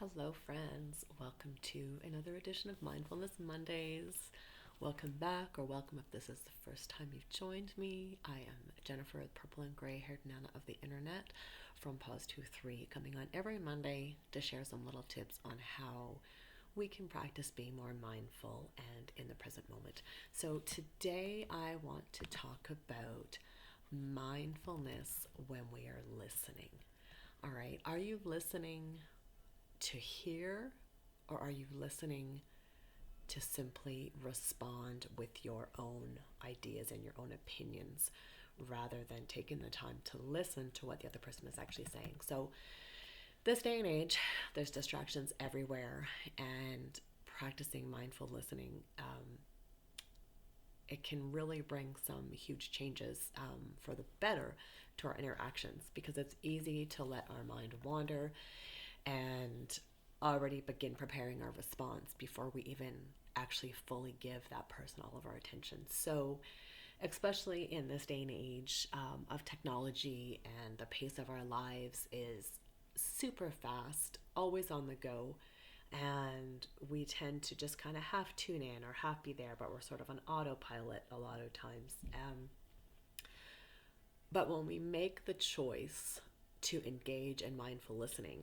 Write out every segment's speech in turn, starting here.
Hello, friends. Welcome to another edition of Mindfulness Mondays. Welcome back, or welcome if this is the first time you've joined me. I am Jennifer, the purple and gray haired Nana of the internet from Pause 23, coming on every Monday to share some little tips on how we can practice being more mindful and in the present moment. So, today I want to talk about mindfulness when we are listening. All right, are you listening to hear, or are you listening to simply respond with your own ideas and your own opinions rather than taking the time to listen to what the other person is actually saying? So, this day and age, there's distractions everywhere, and practicing mindful listening, it can really bring some huge changes for the better to our interactions, because it's easy to let our mind wander and already begin preparing our response before we even actually fully give that person all of our attention. So, especially in this day and age of technology, and the pace of our lives is super fast, always on the go, and we tend to just kind of half tune in or half be there, but we're sort of on autopilot a lot of times. But when we make the choice to engage in mindful listening,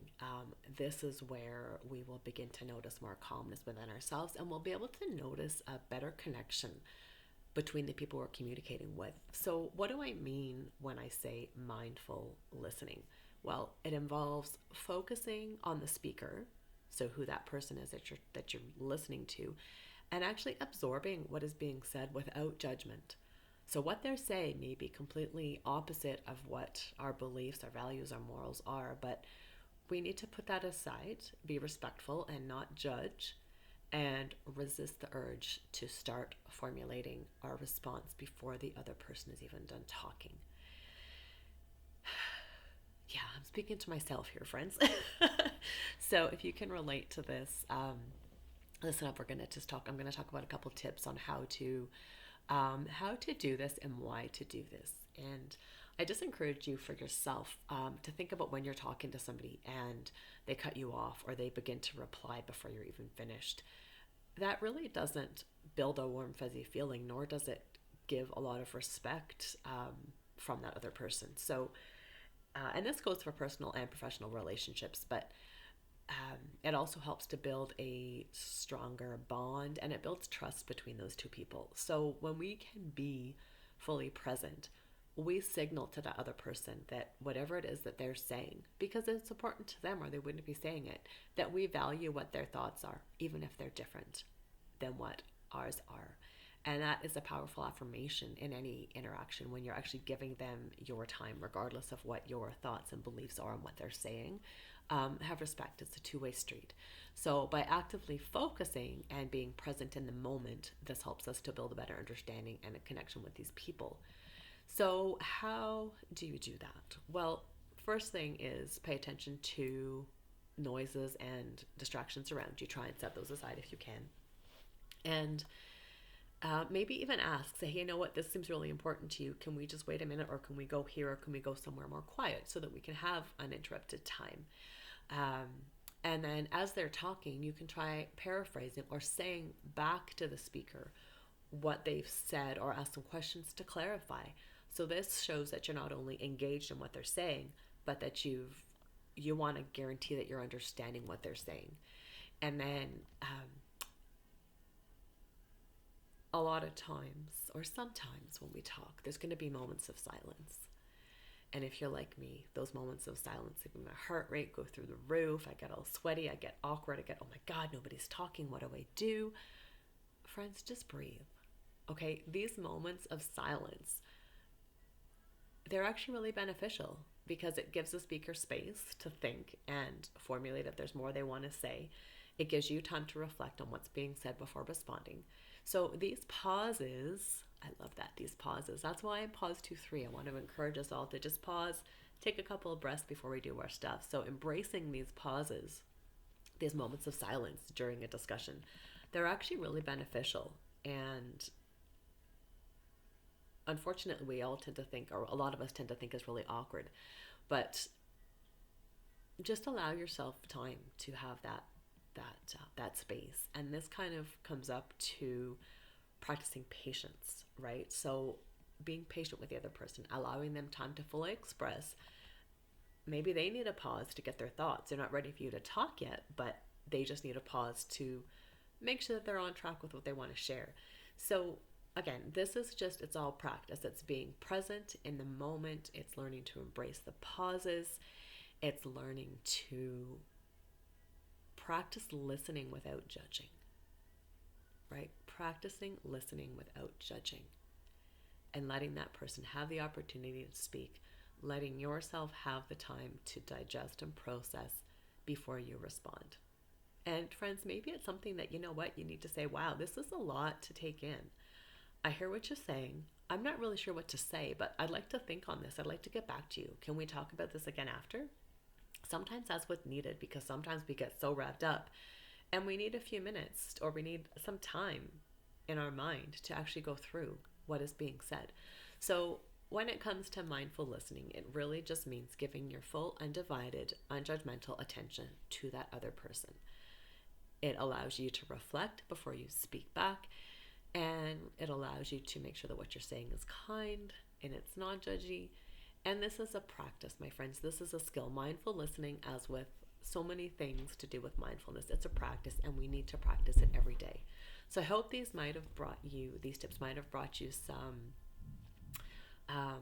this is where we will begin to notice more calmness within ourselves, and we'll be able to notice a better connection between the people we're communicating with. So, what do I mean when I say mindful listening? Well, it involves focusing on the speaker, so who that person is that you're listening to, and actually absorbing what is being said without judgment. So, what they're saying may be completely opposite of what our beliefs, our values, our morals are, but we need to put that aside, be respectful, and not judge, and resist the urge to start formulating our response before the other person is even done talking. Yeah, I'm speaking to myself here, friends. So, if you can relate to this, listen up. I'm going to talk about a couple tips on how to do this and why to do this. And I just encourage you for yourself to think about when you're talking to somebody and they cut you off, or they begin to reply before you're even finished. That really doesn't build a warm, fuzzy feeling, nor does it give a lot of respect from that other person. So, and this goes for personal and professional relationships, but it also helps to build a stronger bond, and it builds trust between those two people. So when we can be fully present, we signal to the other person that whatever it is that they're saying, because it's important to them or they wouldn't be saying it, that we value what their thoughts are, even if they're different than what ours are. And that is a powerful affirmation in any interaction, when you're actually giving them your time, regardless of what your thoughts and beliefs are and what they're saying. Have respect. It's a two-way street. So, by actively focusing and being present in the moment, this helps us to build a better understanding and a connection with these people. So, how do you do that? Well, first thing is pay attention to noises and distractions around you. Try and set those aside if you can. And maybe even ask, say, hey, you know what, this seems really important to you. Can we just wait a minute, or can we go here, or can we go somewhere more quiet so that we can have uninterrupted time? Um, and then as they're talking, you can try paraphrasing or saying back to the speaker what they've said, or ask some questions to clarify. So this shows that you're not only engaged in what they're saying, but that you want to guarantee that you're understanding what they're saying. And then a lot of times, or sometimes when we talk, there's going to be moments of silence. And if you're like me, those moments of silence make my heart rate go through the roof. I get all sweaty. I get awkward. I get, oh my God, nobody's talking. What do I do? Friends, just breathe. Okay? These moments of silence, they're actually really beneficial, because it gives the speaker space to think and formulate if there's more they want to say. It gives you time to reflect on what's being said before responding. So these pauses, I love that, these pauses. That's why I pause 2-3. I want to encourage us all to just pause, take a couple of breaths before we do our stuff. So embracing these pauses, these moments of silence during a discussion, they're actually really beneficial. And unfortunately, we all tend to think, or a lot of us tend to think, is really awkward. But just allow yourself time to have that space. And this kind of comes up to practicing patience, right? So being patient with the other person, allowing them time to fully express. Maybe they need a pause to get their thoughts. They're not ready for you to talk yet, but they just need a pause to make sure that they're on track with what they want to share. So again, this is just, it's all practice. It's being present in the moment. It's learning to embrace the pauses. It's learning to practice listening without judging, right? Practicing listening without judging and letting that person have the opportunity to speak, letting yourself have the time to digest and process before you respond. And friends, maybe it's something that, you know what, you need to say, wow, this is a lot to take in. I hear what you're saying. I'm not really sure what to say, but I'd like to think on this. I'd like to get back to you. Can we talk about this again after? Sometimes that's what's needed, because sometimes we get so wrapped up and we need a few minutes, or we need some time in our mind to actually go through what is being said. So when it comes to mindful listening, it really just means giving your full, undivided, unjudgmental attention to that other person. It allows you to reflect before you speak back, and it allows you to make sure that what you're saying is kind and it's not judgy. And this is a practice, my friends. This is a skill. Mindful listening, as with so many things to do with mindfulness, it's a practice, and we need to practice it every day. So I hope these tips might have brought you some, um,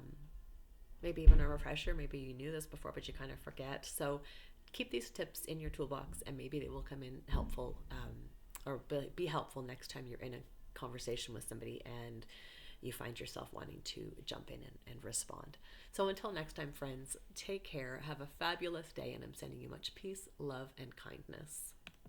maybe even a refresher. Maybe you knew this before, but you kind of forget. So keep these tips in your toolbox, and maybe they will come in helpful, or be helpful next time you're in a conversation with somebody and you find yourself wanting to jump in and respond. So until next time, friends, take care, have a fabulous day, and I'm sending you much peace, love, and kindness.